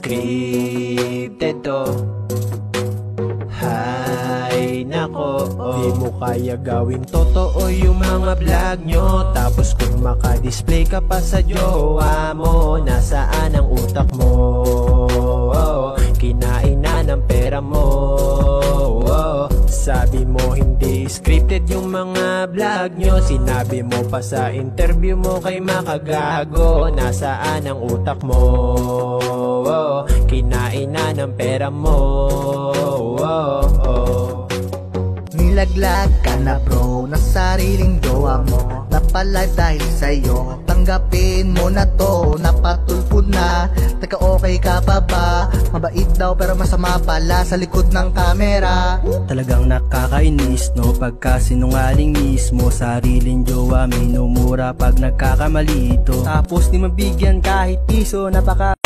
scripted to. Hay nako, di mo kaya gawin totoo yung mga vlog nyo. Tapos kung maka-display ka pa sa jowa mo, nasaan ang utak mo? Kinain na ng pera mo. Sabi mo hindi scripted yung mga vlog nyo. Sinabi mo pa sa interview mo kay makagago, nasaan ang utak mo? Kinain na ng pera mo. Nilaglag ka na bro, na sariling jowa mo. Napalive dahil sa'yo, tanggapin mo na to. Napatulpo na, teka okay ka pa ba? Mabait daw pero masama pala sa likod ng kamera. Talagang nakakainis no, pagkasinungaling mismo. Sariling jowa minumura pag nagkakamali ito. Tapos di mabigyan kahit piso, napaka